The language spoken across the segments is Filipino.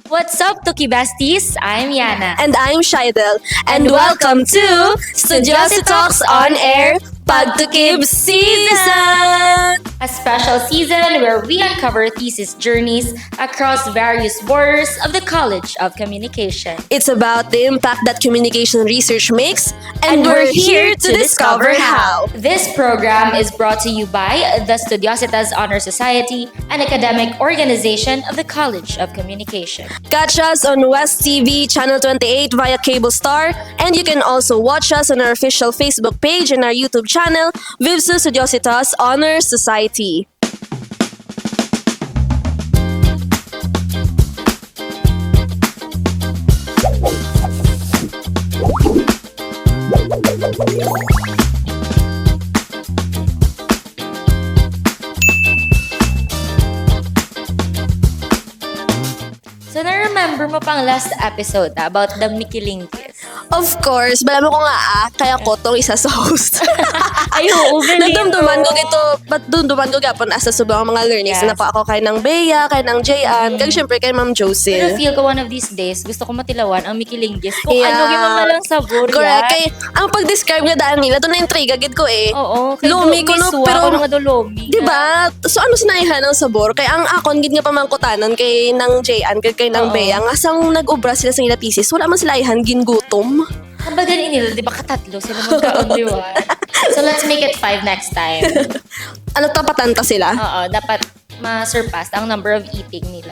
What's up, Tuki Besties? I'm Yana. And I'm Shaidel. And welcome to Studiositas on Air Pag-Tukib Season! A special season where we uncover thesis journeys across various borders of the College of Communication. It's about the impact that communication research makes, and we're here to discover how. This program is brought to you by the Studiositas Honor Society, an academic organization of the College of Communication. Catch us on West TV Channel 28 via Cable Star, and you can also watch us on our official Facebook page and our YouTube channel, 𝐒𝐓𝐔𝐃 Studiositas Honor Society. So, na-remember mo pang last episode about the Mikilingkis? Of course, balaman ko nga kaya ko tong isa sa host. Ay, oo, Nagdumduman ko gito, but dumduman ko gapon asa subang mga learnings. Yes. Na pa ako kay ng Bea, kay ng Jayan, kag syempre kay Ma'am Pero Josie. feel ko one of these days, gusto ko matilawan ang Mikilinggis. Kung Yeah. ano, gima lang sabor Correct. yan. Kay, ang pag-describe nga daan nila, doon na intriga, gid ko eh. Oo. Kay Lumi ko no, suwa pero- ko nga do lomi. Diba? So ano sinaihan ang sabor? Kaya ang akon gid nga pamangkutanan kay ng Jayan, kay ng Oo. Bea, nga sang nag-ubra sila sa nila thesis, wala man sila ihan gingutom. Kapag ganin nila, di ba katatlo sila magkaon, di ba? So let's make it 5 next time. Ano tapatanta sila? Oo, dapat ma-surpass ang number of eating nila.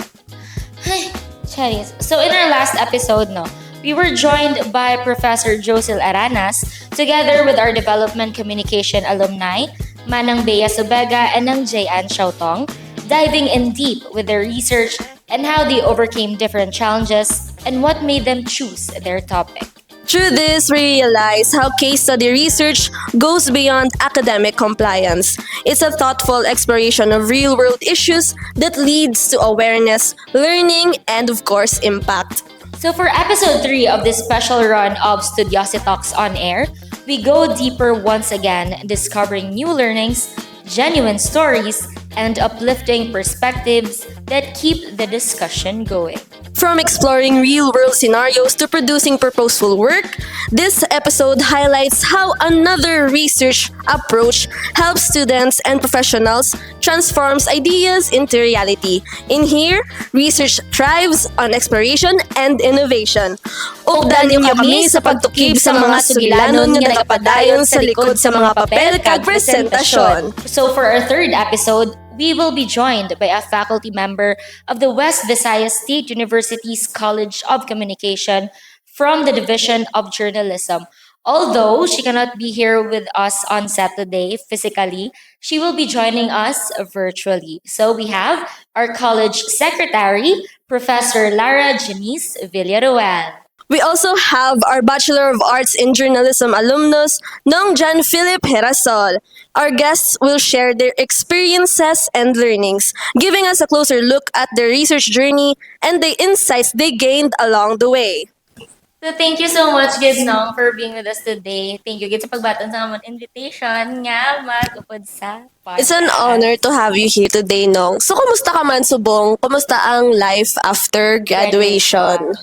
Ay, Charis. So in our last episode, no, we were joined by Professor Josel Aranas together with our development communication alumni, Manang Bea Subega and ng Jayan Xiaotong, diving in deep with their research and how they overcame different challenges and what made them choose their topic. Through this, we realize how case study research goes beyond academic compliance. It's a thoughtful exploration of real-world issues that leads to awareness, learning, and of course, impact. So for episode 3 of this special run of Studiositas on Air, we go deeper once again, discovering new learnings, genuine stories, and uplifting perspectives that keep the discussion going. From exploring real-world scenarios to producing purposeful work, this episode highlights how another research approach helps students and professionals transforms ideas into reality. In here, research thrives on exploration and innovation. Ugdan niyo kami sa pagtukib sa mga sugilanon nga nagapadayon sa likod sa mga papel kag presentasyon. So for our third episode, we will be joined by a faculty member of the West Visayas State University's College of Communication from the Division of Journalism. Although she cannot be here with us on set today physically, she will be joining us virtually. So we have our college secretary, Professor Lara Jeunesse Villaruel. We also have our Bachelor of Arts in Journalism alumnus, Nong John Felip Gerasol. Our guests will share their experiences and learnings, giving us a closer look at their research journey and the insights they gained along the way. So thank you so much, Gid Nong, for being with us today. Thank you, Gid, sa pagbaton sa amon invitation nga matupod sa podcast. It's an honor to have you here today, Nong. So, kumusta ka man, Subong? Kumusta ang life after graduation?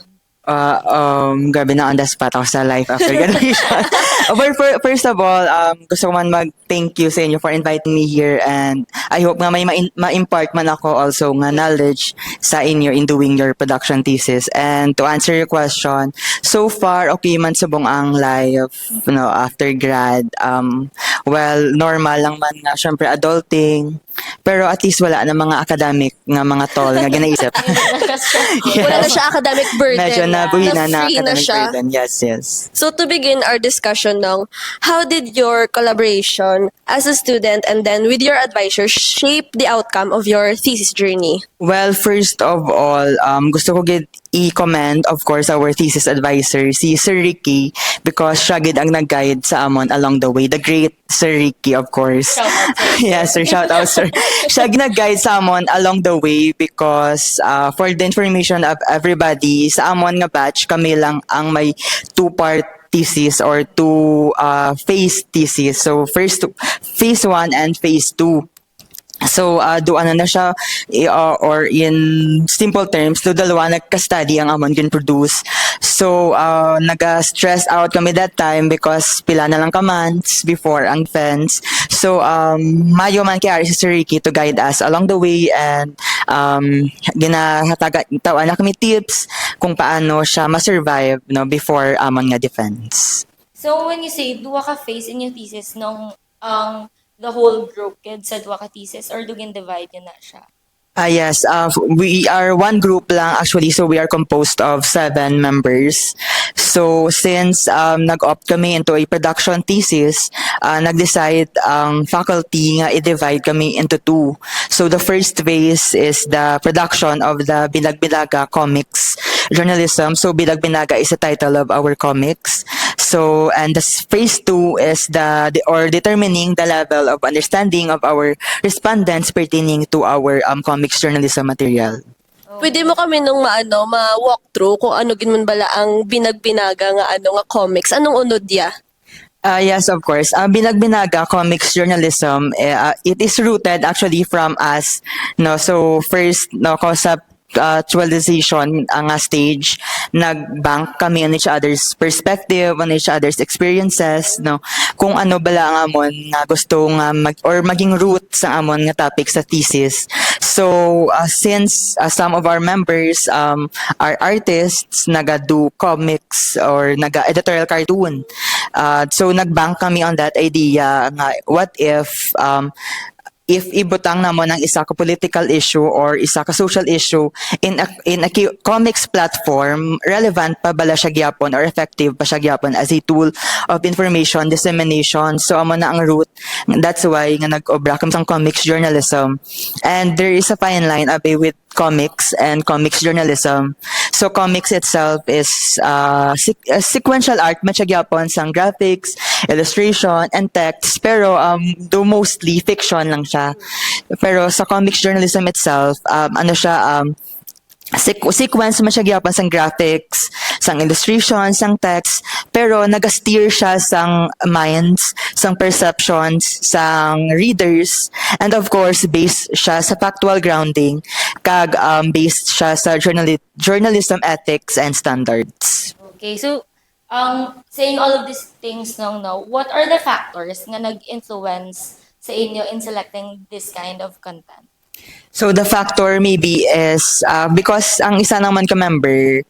Grabe na on the spot ako sa life after graduation. But first of all, gusto ko man mag-thank you sa inyo for inviting me here, and I hope nga may ma-impart man ako also nga knowledge sa inyo in doing your production thesis. And to answer your question, so far okay man subong ang life, after grad. Well, normal lang man nga, syempre adulting. Pero at least wala na mga academic nga mga tol nga ginaisip. Wala na siya academic burden. Medyo nabuhi na Na-free na academic siya. burden. Yes. So to begin our discussion now, how did your collaboration as a student and then with your advisor shape the outcome of your thesis journey? Well, first of all, gusto ko gid i-commend, of course, our thesis advisor, si Sir Ricky, because siya gid ang nag-guide sa amon along the way. The great Sir Ricky, of course. Shout out, sir. Yes, sir. Shout out, sir. Siya nag-guide sa amon along the way because for the information of everybody, sa amon nga batch, kami lang ang may two-part thesis or two phase thesis. So, phase 1 and phase 2. So, do ano na siya, or in simple terms, do dalawa nagka-study ang amon gin-produce. So, naga-stress out kami that time because pila na lang ka months before ang defense. So, mayo man kay Ari si Sir Ricky to guide us along the way, and ginahataga na kami tips kung paano siya ma-survive no, before amon nga defense. So when you say duwa ka phase in yung thesis nung the whole group kids sa duwa ka thesis or dugin divide yun na siya? Yes, we are one group lang actually, so we are composed of 7 members. So since nag-opt kami into a production thesis, nag-decide ang faculty nga i-divide kami into 2. So the first phase is the production of the Bilag-Bilaga comics journalism. So Bilag-Binaga is the title of our comics. So, and the phase 2 is or determining the level of understanding of our respondents pertaining to our comics journalism material. Pwede mo kami nung ma-walk through kung ano ginman bala ang binagbinaga nga nga comics. Anong unod ya? Yes, of course. Bilag-Binaga comics journalism, it is rooted actually from us. No, so first, no, sa actualization ang stage, nag-bank kami on each other's perspective, on each other's experiences, no, kung ano bala ang amon nga gusto nga maging root sa amon nga topic sa thesis. So since some of our members are artists, naga-do comics or naga-editorial cartoon, so nag-bank kami on that idea nga what if ibutang namo ng isa ka political issue or isa ka social issue in a comics platform, relevant pa bala siya gyapon or effective pa siya gyapon as a tool of information dissemination. So amo na ang root. That's why nga nag-obra kami sa comics journalism. And there is a fine line with comics and comics journalism. So comics itself is sequential art, man siya gyapon sang graphics, illustration, and text, pero do mostly fiction lang siya. Pero sa comics journalism itself, ano siya, sequence man siya gyapon sang graphics, sang illustration, sang text, pero nag-steer siya sang minds, sang perceptions, sang readers, and of course, based siya sa factual grounding, kag based siya sa journalism ethics and standards. Okay, so saying all of these things no, what are the factors nga nag-influence sa inyo in selecting this kind of content? So the factor maybe is because ang isa naman ka member,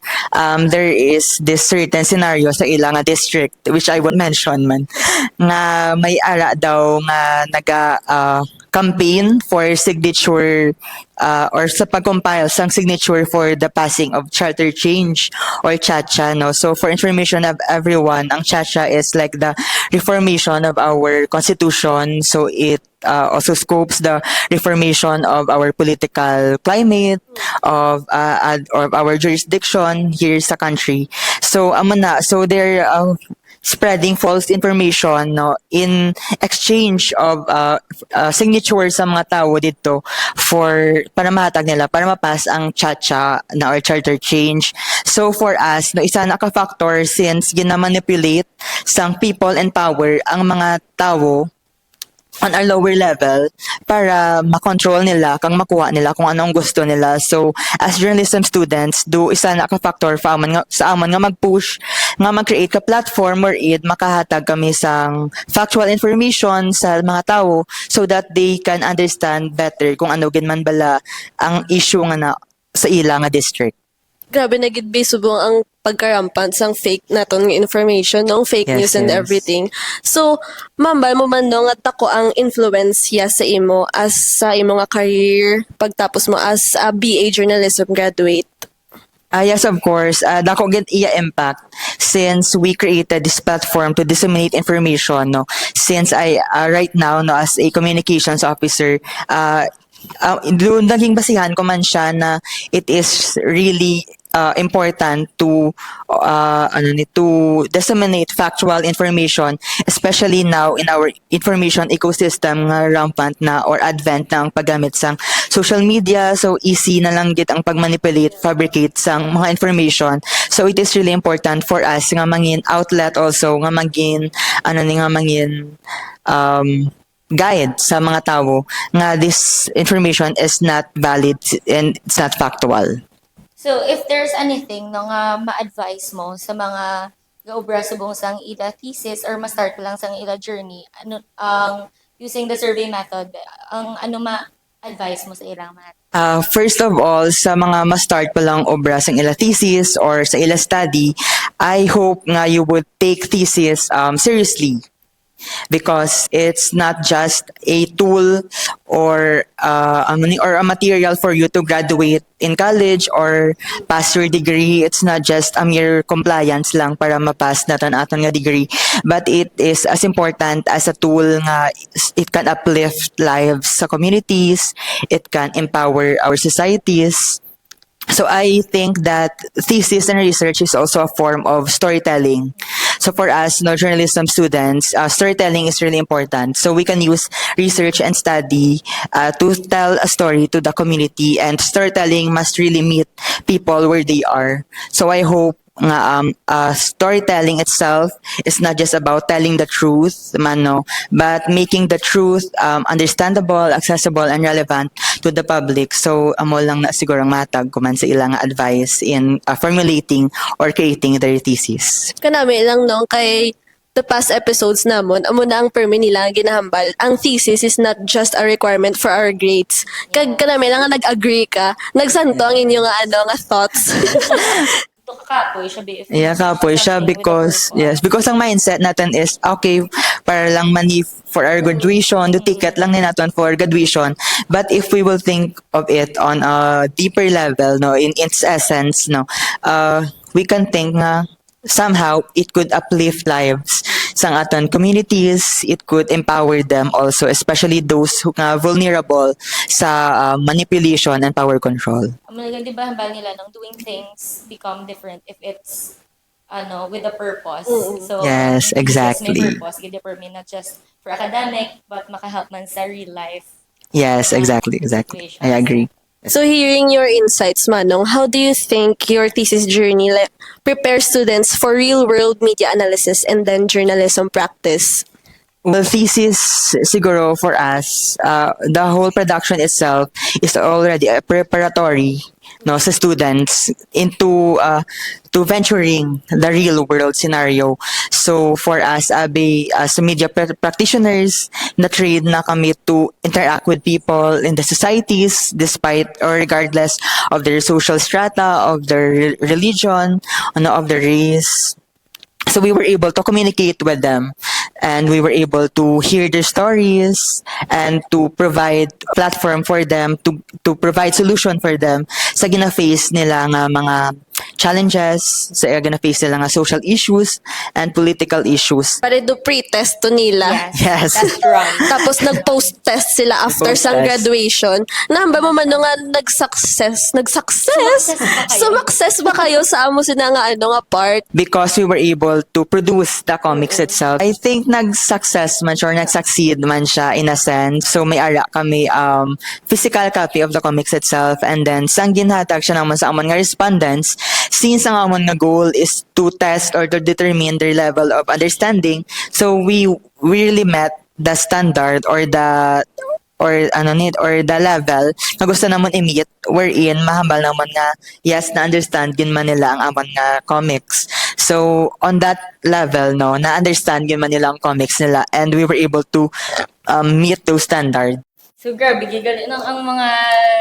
there is this certain scenario sa ilang district which I won't mention man nga may ara daw nga naga campaign for signature or sa pag-compile sang signature for the passing of charter change or CHACHA, no. So for information of everyone, ang CHACHA is like the reformation of our constitution. So it also scopes the reformation of our political climate, of our jurisdiction here sa country. So so they're spreading false information, no, in exchange of signature sa mga tao dito para mahatag nila, para mapas ang CHACHA na or charter change. So for us, no, isa na ka-factor since ginamanipulate sang people and power ang mga tao on a lower level para makontrol nila, kang makuha nila kung anong gusto nila. So, as journalism students, isa na ka-factor sa amon nga mag-push, nga mag-create ka platform wherein makahatag kami sang factual information sa mga tao so that they can understand better kung ano ginman bala ang issue nga na sa ilang district. Grabe na gid be subong ang pagkarampant sang fake naton nga information, no, fake news and everything. So, mambal mo man no nga tako ang influence ya sa imo as sa imo nga career pagtapos mo as a BA journalism graduate. Yes, of course. Dako gid iya impact since we created this platform to disseminate information, no. Since I right now no as a communications officer, doon naging basihan ko man siya na it is really important to disseminate factual information, especially now in our information ecosystem nga rampant na or advent ng paggamit sang social media. So easy na lang gid ang pagmanipulate, fabricate sang mga information. So it is really important for us nga mangin outlet also, nga mangin guide sa mga tao nga this information is not valid and it's not factual. So, if there's anything no nga ma-advise mo sa mga gaobra subong sang ila thesis or ma-start pa lang sang ila journey, ano ang using the survey method, ang ano ma-advise mo sa ilang mga First of all, sa mga ma-start pa lang obra sa ila thesis or sa ila study, I hope nga you would take thesis seriously because it's not just a tool or a material for you to graduate in college or pass your degree. It's not just a mere compliance lang para mapass natin aton nga degree, but it is as important as a tool nga it can uplift lives sa communities, it can empower our societies. So I think that thesis and research is also a form of storytelling. So for us, no journalism students, storytelling is really important. So we can use research and study to tell a story to the community, and storytelling must really meet people where they are. So I hope nga storytelling itself is not just about telling the truth, mano, but making the truth understandable, accessible, and relevant to the public. So amo lang na siguro matag kuman sa ilang advice in formulating or creating their thesis. Kanami lang no, kay the past episodes namon, amo na ang permi nila ginahambal. Ang thesis is not just a requirement for our grades. Kag kanami lang nga nag-agree ka, nagsanto ang inyong nga thoughts. kapoy siya be Yeah, kapoy siya because, yes, because ang mindset natin is, okay, para lang money for our graduation, the ticket lang din natin for graduation. But if we will think of it on a deeper level, no, in its essence, no, we can think na somehow it could uplift lives sa aton communities, it could empower them also, especially those who are vulnerable sa manipulation and power control. Di ba hambal nila nang doing things become different if it's with a purpose. So Yes, in this case, exactly. may purpose gid for me not just for academic but makahelp man sa real life Yes, exactly. situations. I agree. So hearing your insights, Manong, how do you think your thesis journey prepares students for real-world media analysis and then journalism practice? Well, thesis siguro for us, the whole production itself is already a preparatory, no, sa students into to venturing the real world scenario. So for us, as media practitioners, na trained na kami to interact with people in the societies, despite or regardless of their social strata, of their religion, of their race. So we were able to communicate with them, and we were able to hear their stories and to provide a platform for them, to provide solution for them sa gina-face nila nga mga challenges, sa gina-face nila nga social issues and political issues. Para do pre-test to nila. Yes. That's wrong. Tapos nag-post-test sila after sa Post-test. graduation. Nahamba mo man nga nag-success? Sumakses ba kayo sa amo sina nga nga part? Because we were able to produce the comics itself. I think nag-success man siya or nag-succeed man siya in a sense. So may ara kami physical copy of the comics itself, and then sang ginhatag siya naman sa amon nga respondents, since ang amon nga goal is to test or to determine their level of understanding. So we really met the standard or the level na gusto namon i-meet, wherein mahambal naman nga yes na understand gin man nila ang amon nga comics. So on that level, no, na understand gin man nila ang comics nila, and we were able to meet those standards. So grabe gigal ang mga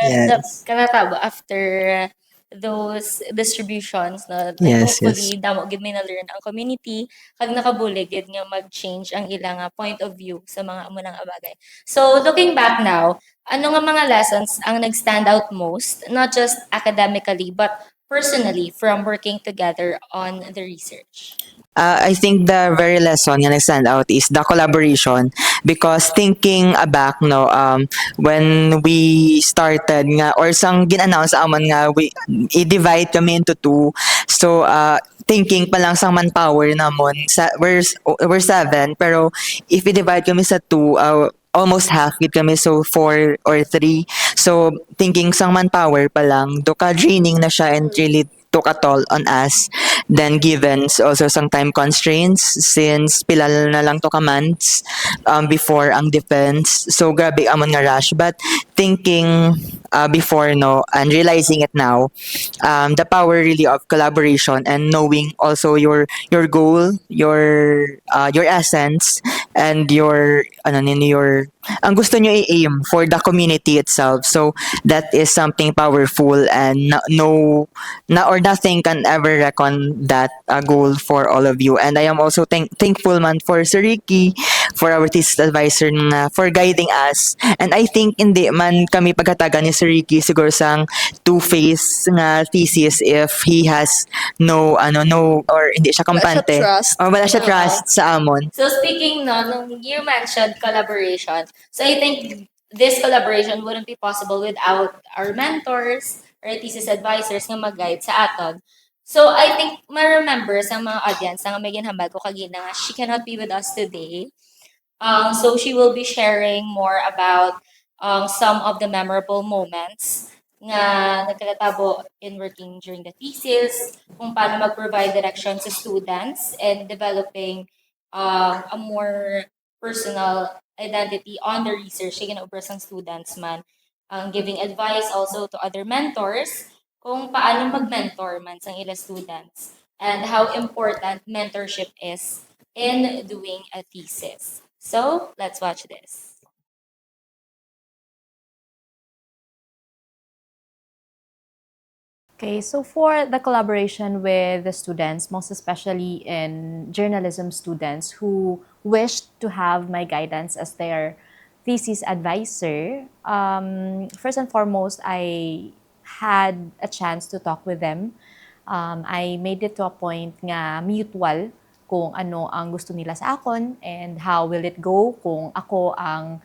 Yes. kanatabo after those distributions na Yes, hopefully damo gid may na-learn ang community kag nakabulig gid nga mag-change ang ilang point of view sa mga amo nang abagay. So looking back now, ano nga mga lessons ang nag-stand out most, not just academically but personally from working together on the research? I think the very lesson nga nag-stand out is the collaboration, because thinking back, no, when we started nga or sang gin-announce amon nga we i-divide kami into two. So thinking pa lang sang manpower namon we're 7, pero if i-divide kami sa two, almost half gid kami, so 4 or 3. So thinking sang manpower pa lang do ka draining na siya, and really took a toll on us. Then given also some time constraints since pilal na lang to ka months before ang defense. So grabe amon nga rush. But thinking before no and realizing it now, the power really of collaboration and knowing also your goal, your essence, and your ano nin your ang gusto nyo i-aim for the community itself. So that is something powerful and no na or nothing can ever reckon that goal for all of you. And I am also thankful man for Sir Ricky, for our thesis advisor na for guiding us. And I think hindi man kami pagkataga ni Sir Ricky siguro sang two-phase nga thesis if he has no or hindi siya kampante trust. or wala siya trust sa amon. So speaking no, nung you mentioned collaboration, so I think this collaboration wouldn't be possible without our mentors or thesis advisors nga mag-guide sa aton. So I think ma-remember sa mga audience nga may ginhambal ko kagina nga she cannot be with us today. So she will be sharing more about some of the memorable moments nga nagkatabo in working during the thesis, kung paano mag-provide direction sa students and developing a more personal identity on the research na ginaubra sang students man. Giving advice also to other mentors kung paano mag-mentor man sang ila students and how important mentorship is in doing a thesis. So, let's watch this. Okay, so for the collaboration with the students, most especially in journalism students who wished to have my guidance as their thesis advisor, first and foremost, I had a chance to talk with them. I made it to a point nga mutual kung ano ang gusto nila sa akon and how will it go kung ako ang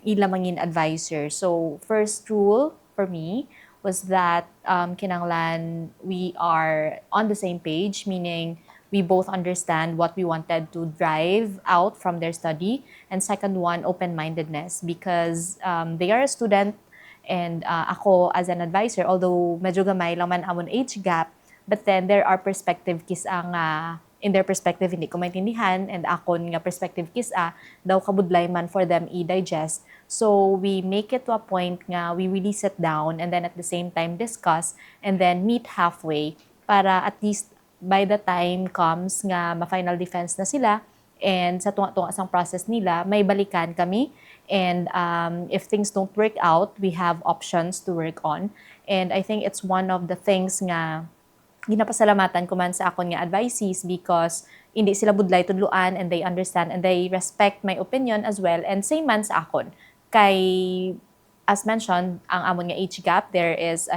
ilamangin advisor. So, first rule for me was that kinanglan we are on the same page, meaning we both understand what we wanted to drive out from their study. And second one, open-mindedness, because they are a student and ako as an advisor, although medyo gamay lang man amon age gap, but then there are perspective kisa nga in their perspective hindi ko maintindihan and akon nga perspective kisa daw kabudlay man for them i-digest. So we make it to a point nga we really sit down and then at the same time discuss and then meet halfway para at least by the time comes nga ma-final defense na sila and sa tunga-tunga sang process nila, may balikan kami. And if things don't work out, we have options to work on. And I think it's one of the things nga ginapasalamatan ko man sa akon nga advisees because hindi sila budlay tudluan and they understand and they respect my opinion as well. And same man sa akon. Kay, as mentioned, ang amon nga age gap, there is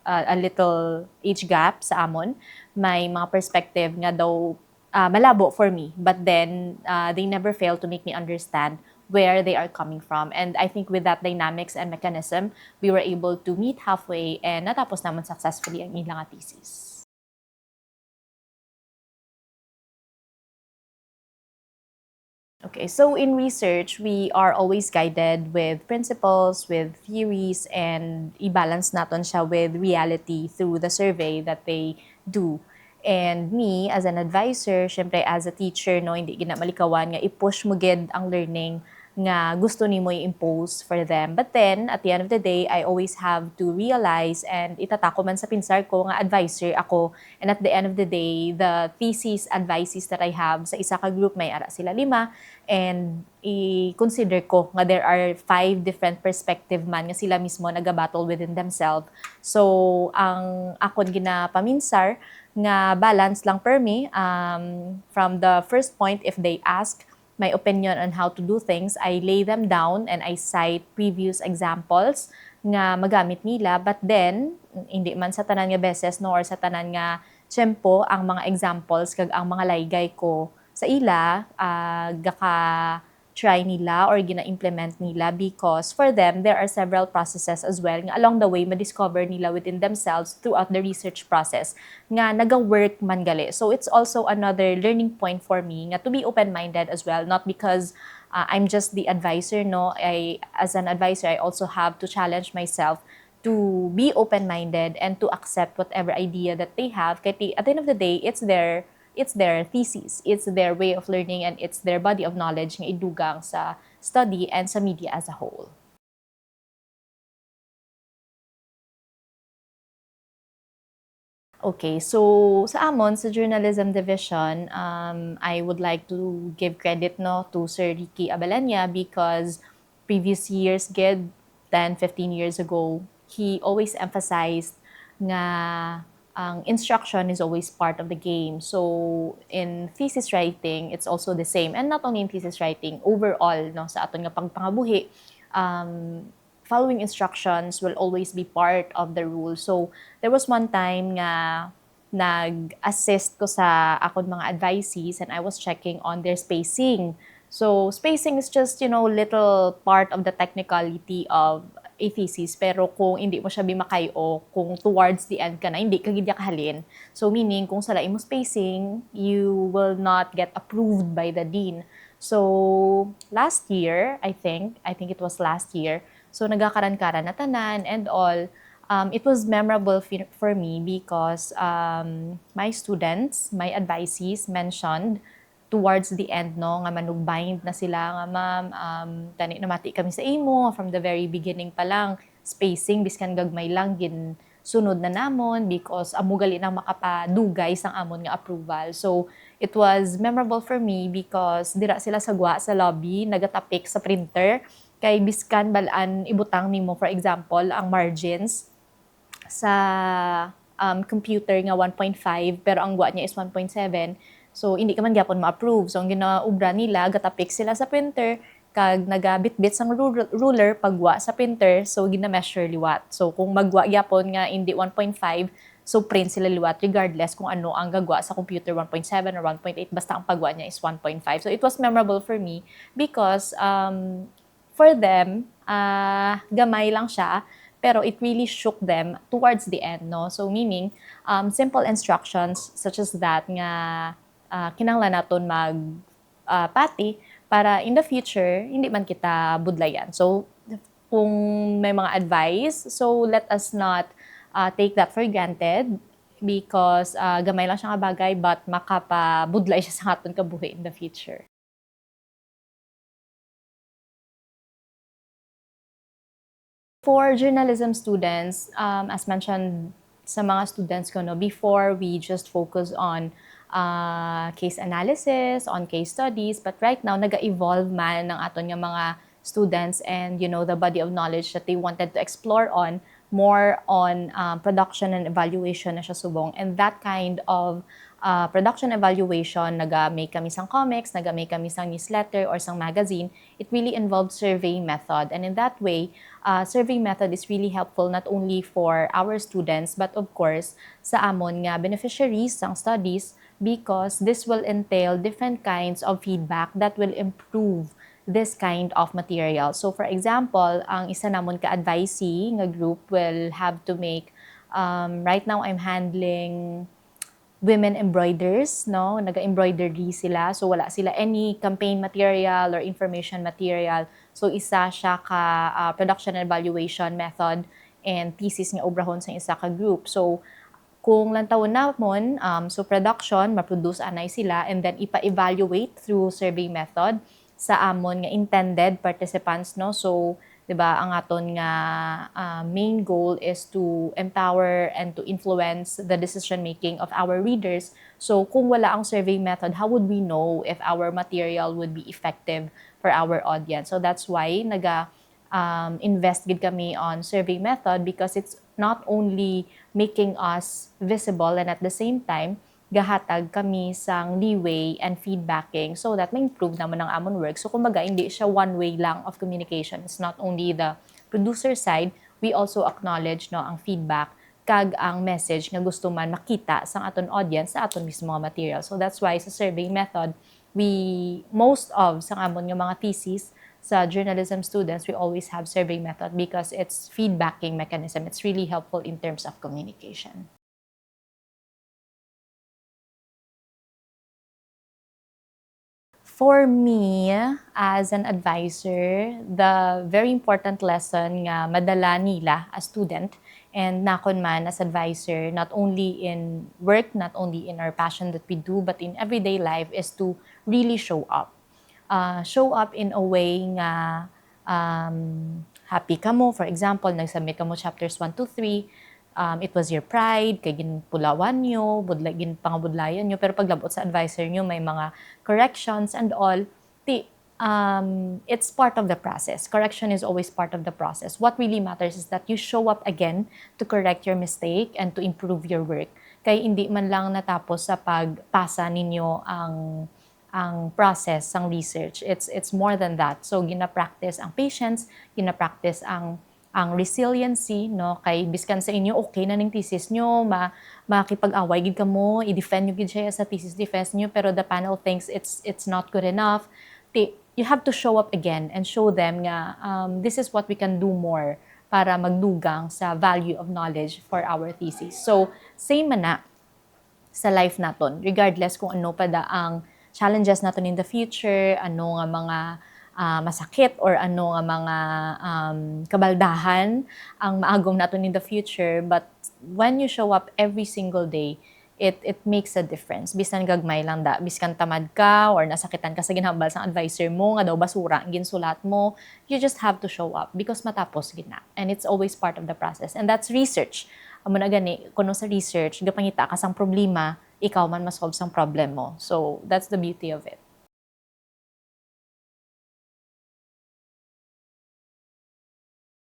a little age gap sa amon. May mga perspective nga daw malabo for me. But then, they never fail to make me understand where they are coming from. And I think with that dynamics and mechanism, we were able to meet halfway and natapos naman successfully ang ilang thesis. Okay, so in research, we are always guided with principles, with theories, and i-balance natin siya with reality through the survey that they do. And me, as an advisor, syempre as a teacher, no, hindi ginamalikawan nga i-push mo gid ang learning nga gusto ni mo i-impose for them. But then, at the end of the day, I always have to realize and itatako man sa pinsar ko nga advisor ako. And at the end of the day, the thesis advices that I have sa isa ka group, may ara sila 5. And i-consider ko nga there are 5 different perspective man nga sila mismo nag-battle within themselves. So, ang akon ginapaminsar nga balance lang per me, from the first point, if they ask my opinion on how to do things, I lay them down and I cite previous examples nga magamit nila. But then, hindi man sa tanan nga beses no or sa tanan nga tiyempo ang mga examples kag ang mga laygay ko sa ila gaka-try nila or gina-implement nila because for them, there are several processes as well nga along the way ma-discover nila within themselves throughout the research process nga naga-work man gali. So it's also another learning point for me nga to be open-minded as well, not because I'm just the advisor, no. As an advisor, I also have to challenge myself to be open-minded and to accept whatever idea that they have. At the end of the day, it's their thesis, it's their way of learning, and it's their body of knowledge nga idugang sa study and sa media as a whole. Okay, so sa amon, sa journalism division, I would like to give credit to Sir Ricky Abelania because previous years, 10, 15 years ago, he always emphasized nga ang instruction is always part of the game. So in thesis writing, it's also the same. And not only in thesis writing, overall, sa aton nga pagpangabuhi, following instructions will always be part of the rule. So, there was one time nga nag-assist ko sa akong mga advisees and I was checking on their spacing. So, spacing is just, little part of the technicality of a thesis. Pero kung hindi mo siya bimakayo, kung towards the end ka na, hindi ka gidya kahalin. So, meaning, kung salain mo spacing, you will not get approved by the dean. So, last year, I think it was last year, so nagakaran-karan na tanan and all. It was memorable for me because my students, my advisees mentioned towards the end nga manugbind na sila nga ma'am, tani namati kami sa imo from the very beginning pa lang, spacing biskan gagmay lang gin sunod na namon because amugali nang makapadugay sang amon nga approval. So it was memorable for me because dira sila sagwa sa lobby nagatapik sa printer kay biskan balaan ibutang nimo for example ang margins sa computer nga 1.5 pero ang gwa niya is 1.7. So hindi ka man gyapon ma-approve. So ang ginaubra nila gatapik sila sa printer kag nagabit-bit sang ruler pagwa sa printer so gina-measure liwat. So kung magwa gyapon nga hindi 1.5 so print sila liwat regardless kung ano ang gagwa sa computer 1.7 or 1.8 basta ang pagwa niya is 1.5. So it was memorable for me because for them, gamay lang siya, pero it really shook them towards the end, no? So meaning, simple instructions such as that nga kinanglan naton pati para in the future, hindi man kita budlayan. So kung may mga advice, so let us not take that for granted because gamay lang siya nga bagay but makapabudlay siya sa aton kabuhi in the future. For journalism students, as mentioned sa mga students ko, before we just focus on case analysis, on case studies, but right now, nag-evolve man ng aton nga mga students and, the body of knowledge that they wanted to explore on, more on production and evaluation na siya subong. And that kind of production evaluation, naga-make kami sang comics, naga-make kami sang newsletter or sang magazine, it really involves survey method. And in that way, survey method is really helpful not only for our students, but of course, sa amon nga beneficiaries sang studies because this will entail different kinds of feedback that will improve this kind of material. So for example, ang isa namon ka-advisee nga group will have to make, right now I'm handling women embroiders, no? Naga-embroidery sila. So, wala sila any campaign material or information material. So, isa siya ka production and evaluation method and thesis nga obrahon sa isa ka group. So, kung lantawon namon, so production, ma-produce anay sila and then ipa-evaluate through survey method sa amon nga intended participants, no? So, 'di ba, ang aton nga main goal is to empower and to influence the decision making of our readers. So, kung wala ang survey method, how would we know if our material would be effective for our audience? So, that's why invest gid kami on survey method because it's not only making us visible and at the same time gahatag kami sang leeway and feedbacking so that ma-improve naman ang amon work. So kumbaga, hindi siya one way lang of communication. It's not only the producer side, we also acknowledge ang feedback kag ang message nga gusto man makita sang aton audience sa aton mismo nga material. So that's why sa survey method, most of sang amon nga mga thesis sa journalism students, we always have survey method because it's feedbacking mechanism. It's really helpful in terms of communication. For me, as an advisor, the very important lesson nga madala nila as student and nakon man as advisor, not only in work, not only in our passion that we do, but in everyday life is to really show up. Show up in a way nga happy ka mo. For example, nag-submit ka mo chapters 1 to 3, it was your pride, kay ginpulawan nyo, pangabudlayan nyo, pero paglabot sa advisor nyo, may mga corrections and all, it's part of the process. Correction is always part of the process. What really matters is that you show up again to correct your mistake and to improve your work. Kaya hindi man lang natapos sa pagpasa ninyo ang process, ang research. It's more than that. So, gina-practice ang patience, gina-practice ang resiliency, no? Kay biskan sa inyo, okay na ning thesis nyo, makipag-away gid ka mo, i-defend nyo gid siya sa thesis defense nyo, pero the panel thinks it's not good enough. You have to show up again and show them nga, this is what we can do more para magdugang sa value of knowledge for our thesis. So, same man na sa life naton, regardless kung ano pa da ang challenges natin in the future, ano nga mga masakit or ano nga mga kabaldahan ang maagom natin in the future. But when you show up every single day, it makes a difference. Bisan gagmay lang da, biskan tamad ka or nasakitan ka sa ginhambal sa advisor mo, nga daw basura ang ginsulat mo, you just have to show up because matapos gina. And it's always part of the process. And that's research. Amo na gani, kuno sa research, gapangita ka sang problema, ikaw man masolve sang problem mo. So, that's the beauty of it.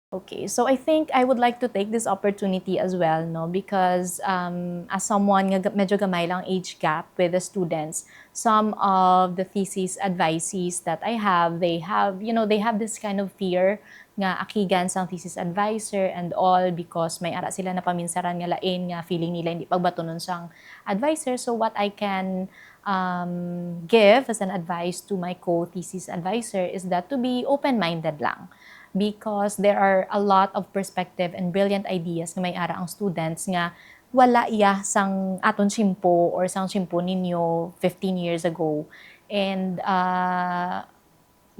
Okay, so I think I would like to take this opportunity as well, no, because as someone nga medyo gamay lang age gap with the students, some of the thesis advisees that I have, they have this kind of fear nga akigan sang thesis advisor and all because may ara sila na paminsaran nga lain nga feeling nila hindi pagbatunon sang advisor. So what I can give as an advice to my co-thesis advisor is that to be open-minded lang. Because there are a lot of perspective and brilliant ideas nga may ara ang students nga wala iya sang aton simpo or sang simpo ninyo 15 years ago. And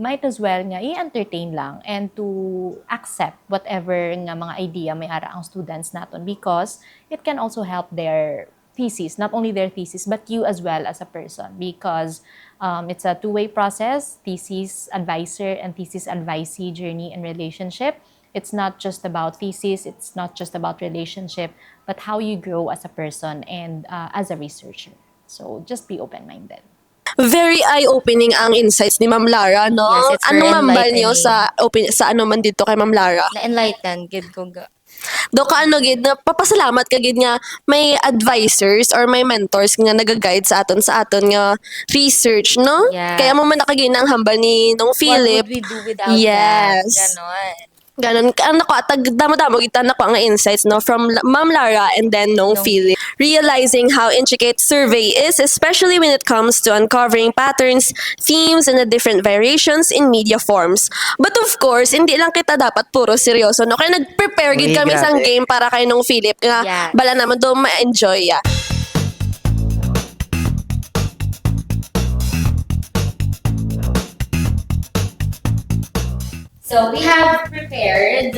might as well nga i-entertain lang and to accept whatever nga mga idea may ara ang students naton because it can also help their thesis, not only their thesis, but you as well as a person because it's a two-way process, thesis advisor and thesis advisee journey and relationship. It's not just about thesis, it's not just about relationship, but how you grow as a person and as a researcher. So just be open-minded. Very eye-opening ang insights ni Ma'am Lara, no? Yes, it's very Anong mambal niyo enlightening. sa ano man dito kay Ma'am Lara? Na-enlighten, gid ko ga. Do ka ano gid na papasalamat ka gid nga may advisors or may mentors nga nagaguide sa aton nga research, no? Yeah. Kaya mo man nakaginang hambal ni nung What Philip. would we do without Yes. that? Ganon. Ganon, ano ko, damo-damo kita na ko ang insights, no, from Ma'am Lara and then nung Philip. Realizing how intricate survey is, especially when it comes to uncovering patterns, themes, and the different variations in media forms. But of course, hindi lang kita dapat puro seryoso, no? Kaya nag-prepare gid Uy, kami sang grabe. game para kay nung Philip, nga Yes. bala naman do ma-enjoy, ya. So we have prepared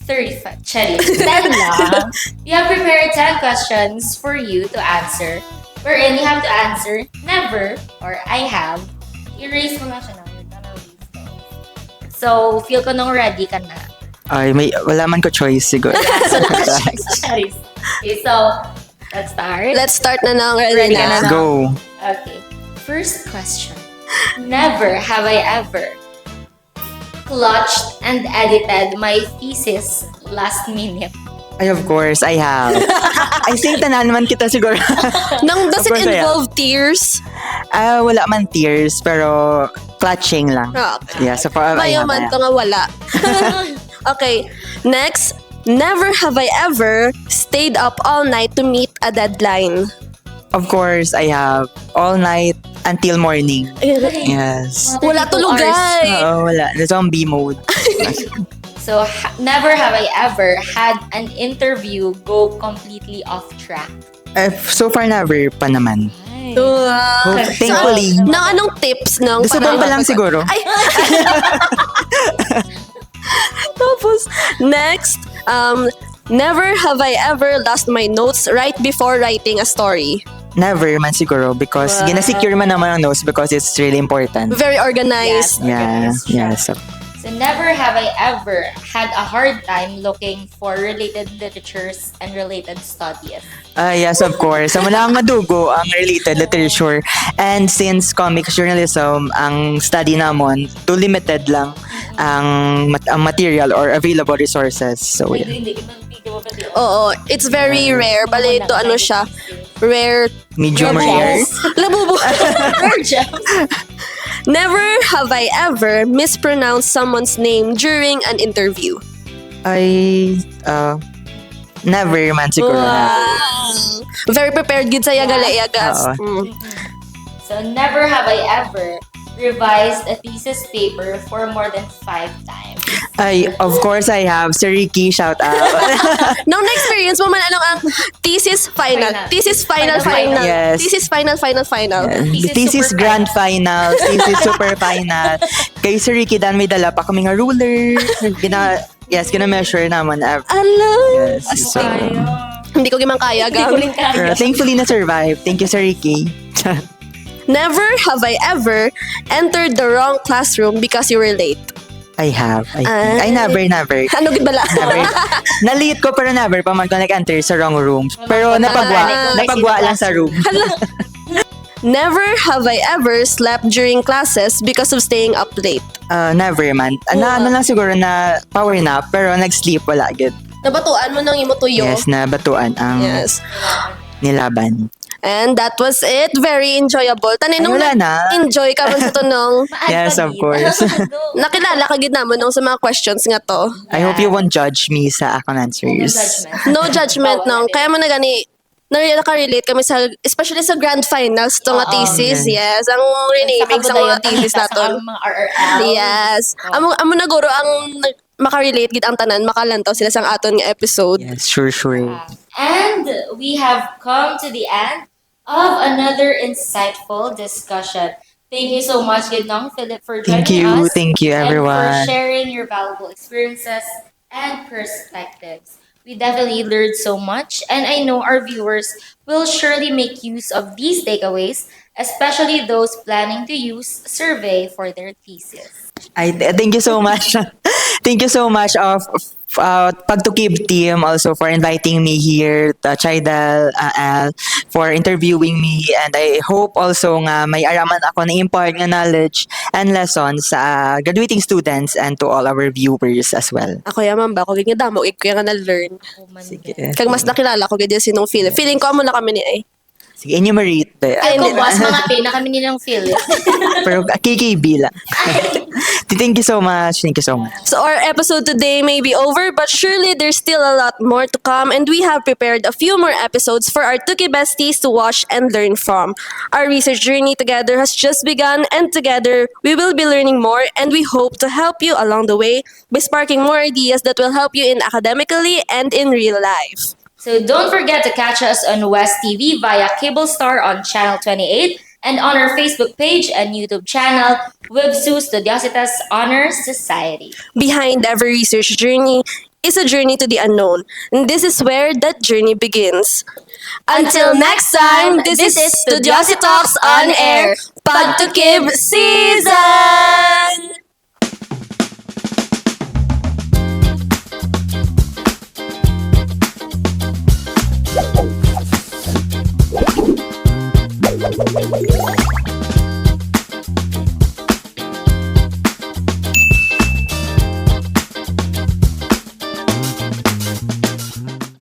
35, Cherry, 10 lang. We have prepared 10 questions for you to answer. Wherein you have to answer never or I have. Erase mo lang siya na. You're gonna release those. So, feel ko nung ready ka na. Ay, wala man ko choice siguro. So, Cherry. Okay, so, let's start. Let's start na nang Ready ka na. na? Go. Okay. First question. Never have I ever clutched and edited my thesis last minute. Ay, of course, I have. I think tanan man kita siguro. Nang does Of it course, I have. involve tears? Wala man tears, pero clutching lang. Okay. Yeah, so for I Mayo have. man to nga wala. Okay, next. Never have I ever stayed up all night to meet a deadline. Of course, I have all night until morning. Yes. Wala 32 tulog, hours. guys. Oo, wala. The zombie mode. So, never have I ever had an interview go completely off track. So far, never pa naman. Wow. Thankfully. Nang anong tips ng Gusto pa lang siguro. Ay! Tapos, next, never have I ever lost my notes right before writing a story. Never man siguro because Wow. ginasecure man naman ang notes because it's really important. Very organized. Yeah, yeah. So, never have I ever had a hard time looking for related literatures and related studies. yes, of course. So, wala akong madugo ang related literature. And since comics journalism, ang study namon, too limited lang ang material or available resources. So, yeah. Oo, it's very rare. Bale, ito ano siya, rare. Medium rare. Labubo. Rare gems. Never have I ever mispronounced someone's name during an interview. Never man siguro. Wow. Very prepared good sa yagas. Oo. So never have I ever revised a thesis paper for more than 5 times. Of course I have. Sir Ricky, shout out. Nung na-experience mo man, anong ang thesis final? Final. Thesis final. Yes. Thesis final. Thesis super grand final, thesis super final. Kay Sir Ricky, dan may dala pa kaming ruler. Gina-measure naman. Alam. Yes. So, Hindi ko gimang kaya, gang. thankfully na-survive. Thank you, Sir Ricky. Never have I ever entered the wrong classroom because you were late. I have. I never. Ano gid bala? Never. Na-late ko pero never pa man ko nag-enter sa wrong room. Pero napagwa lang sa room. Never have I ever slept during classes because of staying up late. Never man. Ano lang siguro na power nap pero nag-sleep wala agad. Nabatuan mo nang imo tuyo. Yes, na batuan ang Yes. nilaban. And that was it. Very enjoyable. Tanay nung wala na. enjoy ka man sa tunong. Yes, of course. Nakilala ka gid namon nung sa mga questions nga to. I hope you won't judge me sa akong answers. No judgment nung. Kaya mo na gani nakarelate kami sa, especially sa grand finals to nga thesis. Yes, ang renaming sa mga thesis naton. Mga RRL. Yes. Amo na guro ang makarelate gid ang tanan, makalantaw sila sang aton nga episode. Yes, sure. And we have come to the end of another insightful discussion. Thank you so much, John Felip, for joining us. Thank you, everyone. And for sharing your valuable experiences and perspectives. We definitely learned so much, and I know our viewers will surely make use of these takeaways, especially those planning to use survey for their thesis. Thank you so much. Thank you so much of Pag2Kib team also for inviting me here, Chidal, Al, for interviewing me, and I hope also nga may araman ako na impart nga knowledge and lessons sa graduating students and to all our viewers as well. Ako yaman ba? Ako ganyan damo, ikaw nga na-learn. Sige. Kag mas nakilala ko ganyan sinong Philip. Feeling ko amo na kami ni ay. Sige, enumerate. Ay, kung boss, mga pina kami nilang Philip. Pero KKB lang. Thank you so much. So our episode today may be over, but surely there's still a lot more to come, and we have prepared a few more episodes for our Tuki besties to watch and learn from. Our research journey together has just begun, and together we will be learning more, and we hope to help you along the way by sparking more ideas that will help you in academically and in real life. So don't forget to catch us on West TV via Cable Star on Channel 28 and on our Facebook page and YouTube channel, WebSU Studiositas Honor Society. Behind every research journey is a journey to the unknown, and this is where that journey begins. Until next time, this is Studiositas on Air, Pag2Kib Season!